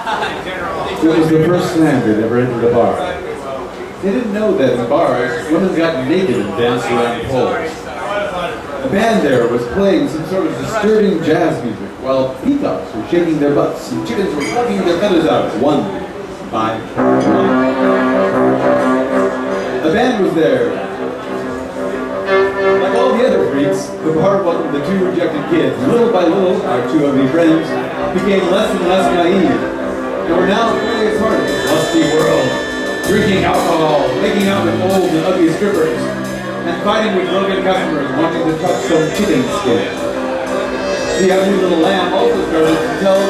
It was the first slam they'd ever entered a bar. They didn't know that in bars, women got naked and danced around poles. A band there was playing some sort of disturbing jazz music, while peacocks were shaking their butts and chickens were plucking their feathers out one by one. A band was there. Like all the other freaks, the bar welcomed the two rejected kids. Little by little, our two ugly friends became less and less naive. They were now really a part of this lusty world, drinking alcohol, making out with old and ugly strippers, and fighting with broken customers wanting to touch some chicken skin. The ugly little lamb also started to tell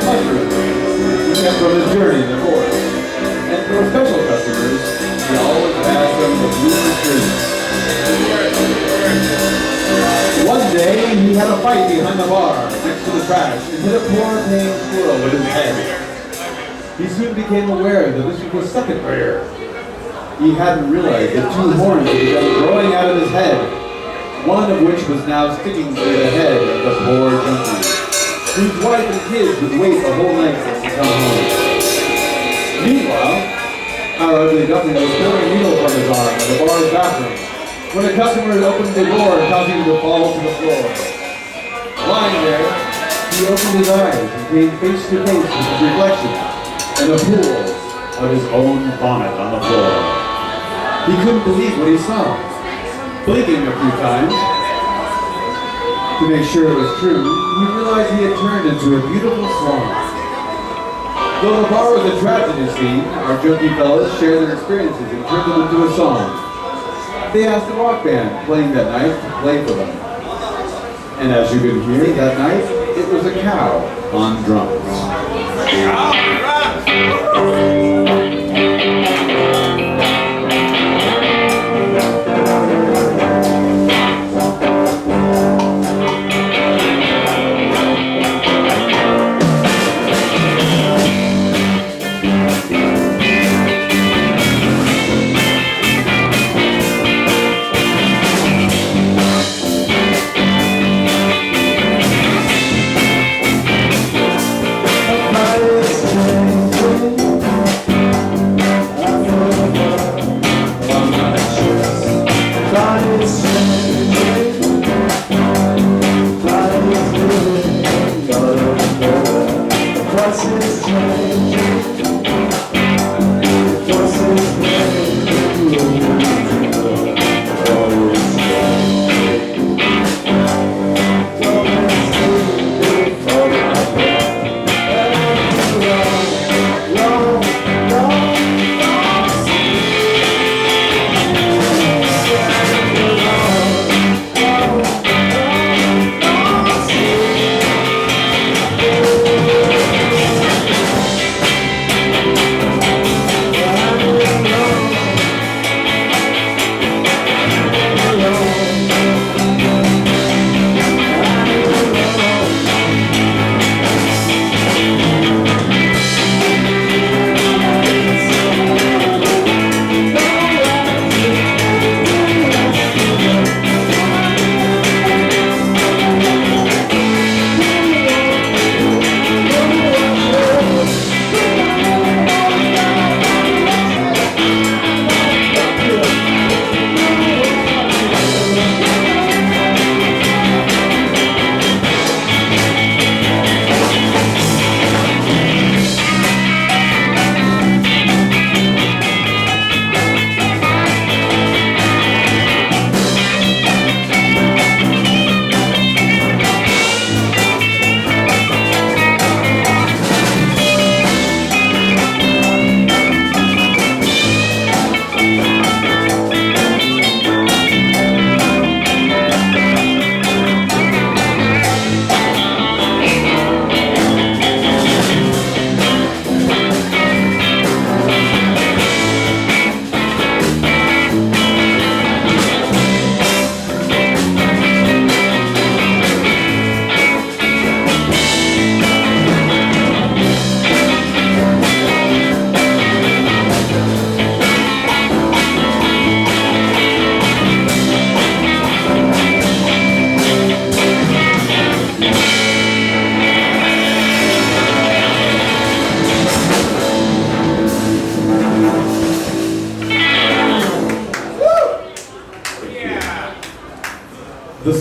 mushrooms, he kept from his journey in the forest. And for special customers, he always had some blue trees. One day, he had a fight behind the bar, next to the trash, and hit a poor paying squirrel with his head. He soon became aware that this was the second prayer. He hadn't realized that two horns had begun growing out of his head, one of which was now sticking to the head of the poor junkie, whose wife and kids would wait the whole night for him to come home. Meanwhile, our ugly duckling was pulling a needle from his arm in the bar's bathroom, when a customer had opened the door, causing him to fall to the floor. Lying there, he opened his eyes and came face to face with his reflection in a pool of his own vomit on the floor. He couldn't believe what he saw. Blinking a few times to make sure it was true, he realized he had turned into a beautiful swan. Though the bar was a tragedy scene, our junkie fellows shared their experiences and turned them into a song. They asked the rock band playing that night to play for them. And as you can hear, that night, it was a cow on drums.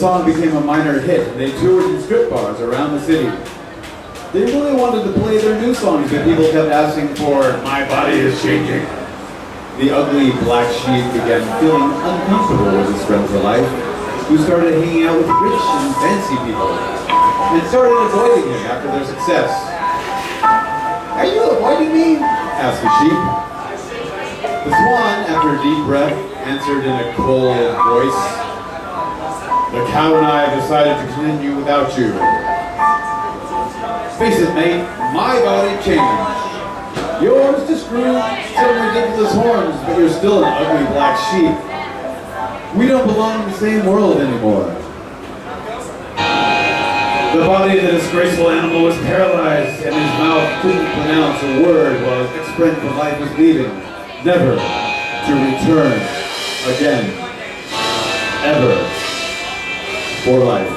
song became a minor hit, and they toured in strip bars around the city. They really wanted to play their new songs, but people kept asking for "My Body Is Changing." The ugly black sheep began feeling uncomfortable with his friend for life, who started hanging out with rich and fancy people, and started avoiding him after their success. "Are you avoiding me?" asked the sheep. The swan, after a deep breath, answered in a cold voice, "The cow and I have decided to continue without you. Face it, mate, my body changed. Yours just grew some ridiculous horns, but you're still an ugly black sheep. We don't belong in the same world anymore." The body of the disgraceful animal was paralyzed, and his mouth couldn't pronounce a word while his ex-friend for life was leaving, never to return again, ever, for life.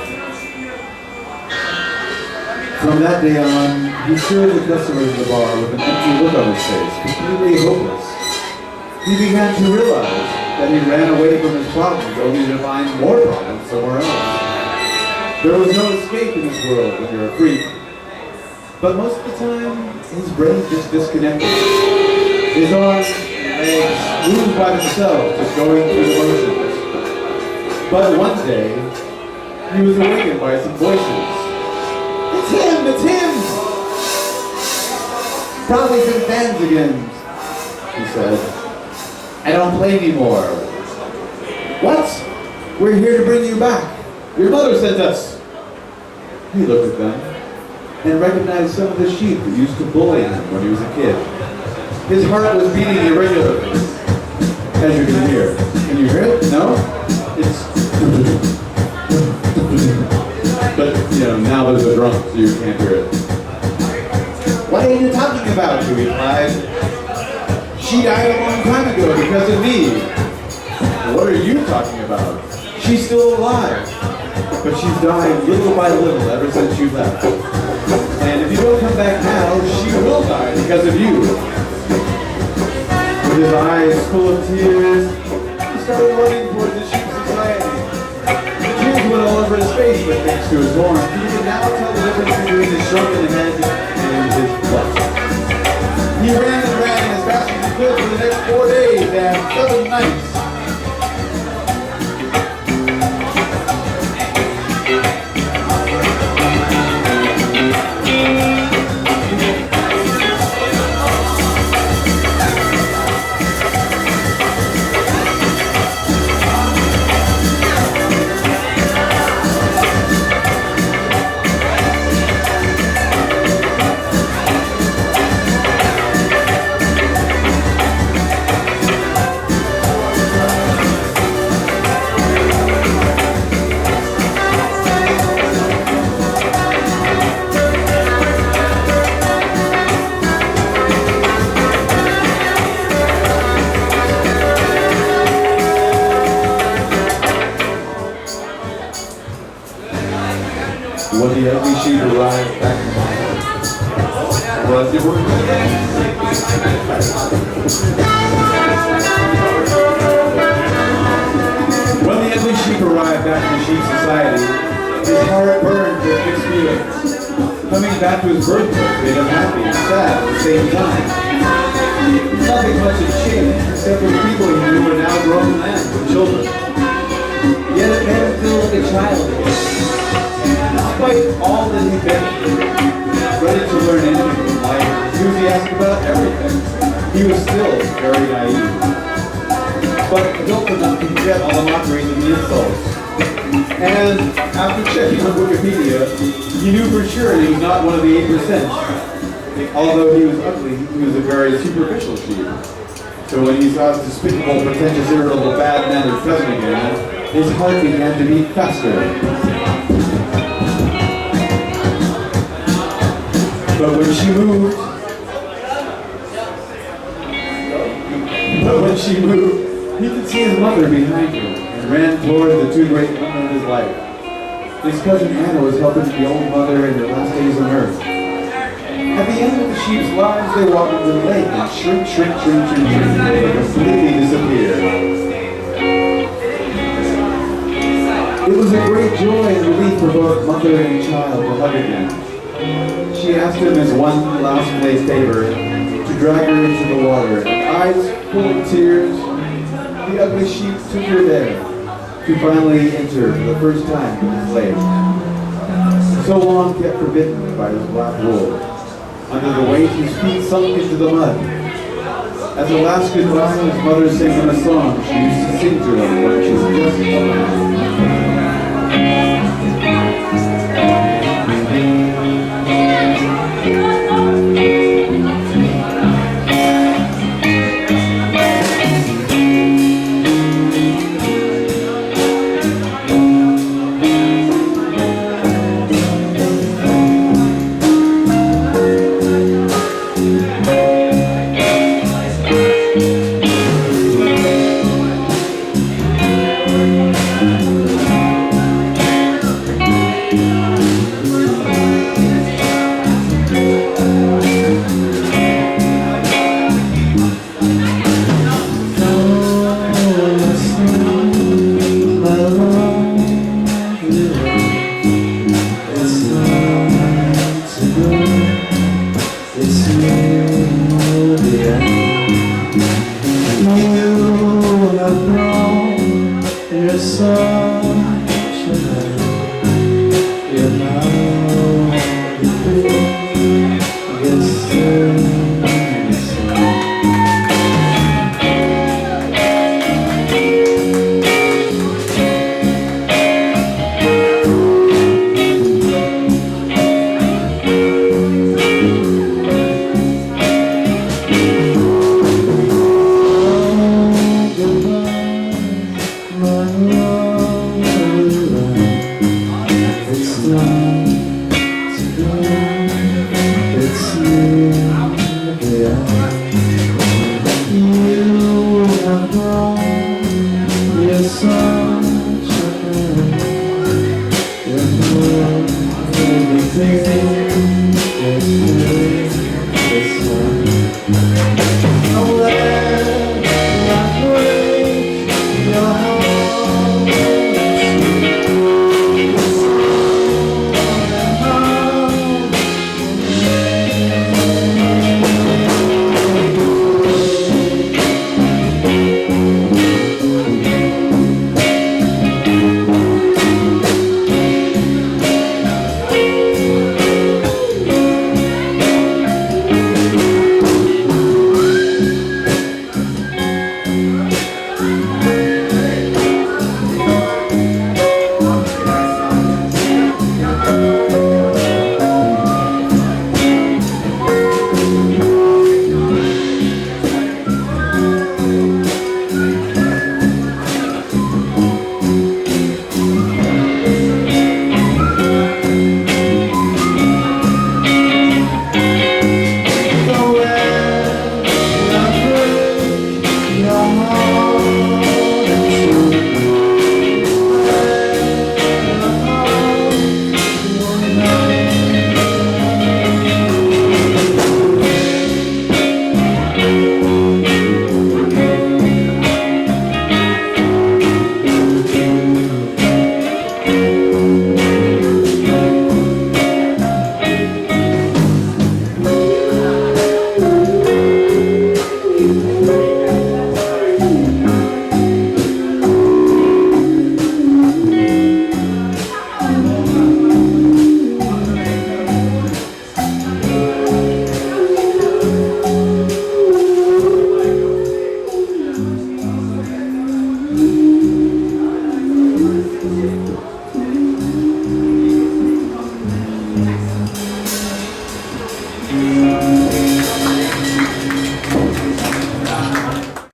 From that day on, he served the customers of the bar with an empty look on his face, completely hopeless. He began to realize that he ran away from his problems only to find more problems somewhere else. There was no escape in this world when you're a freak. But most of the time, his brain just disconnected. His arms and legs moved by themselves, just going through the motions. But one day, he was awakened by some voices. "It's him! It's him!" "Probably some fans again," he said. "I don't play anymore." "What? We're here to bring you back. Your mother sent us." He looked at them and recognized some of the sheep that used to bully him when he was a kid. His heart was beating irregularly, as you can hear. Can you hear it? No? It's... But, now there's a drum, so you can't hear it. "What are you talking about?" he replied. "She died a long time ago because of me." "What are you talking about? She's still alive. But she's dying little by little ever since you left. And if you don't come back now, she will die because of you." With his eyes full of tears, he started running towards the sheep society. The tears went all over his face, but thanks to his horn, he could now tell the difference between his shrunken head and his butt. He ran and ran as fast as he could for the next 4 days and 7 nights. When the ugly sheep arrived back in was it working? When the ugly sheep arrived back in the sheep society, his heart burned with mixed feelings. Coming back to his birthplace made him happy and sad at the same time. Nothing much had changed except for the people he knew were now grown men with children. Yet it made him feel like a child again. Despite all that he'd been through, ready to learn anything from life, enthusiastic about everything, he was still very naive. But adult enough to forget all the mockeries and the insults. And after checking on Wikipedia, he knew for sure he was not one of the 8%. Although he was ugly, he was a very superficial sheep. So when he saw his despicable, pretentious, irritable, bad-mannered cousin again, his heart began to beat faster. But when she moved, he could see his mother behind her and ran toward the two great women of his life. His cousin Anna was helping the old mother in her last days on earth. At the end of the sheep's lives, they walked into the lake and shrink, and completely disappeared. It was was a great joy and relief for both mother and child to hug again. She asked him as one last place favor to drag her into the water, and eyes full of tears, the ugly sheep took her there to finally enter for the first time in his lake. So long kept forbidden by his black wool. Under the weight, his feet sunk into the mud. As a last goodbye, his mother sang him a song she used to sing to him when she was just a man. You're now the big, yes,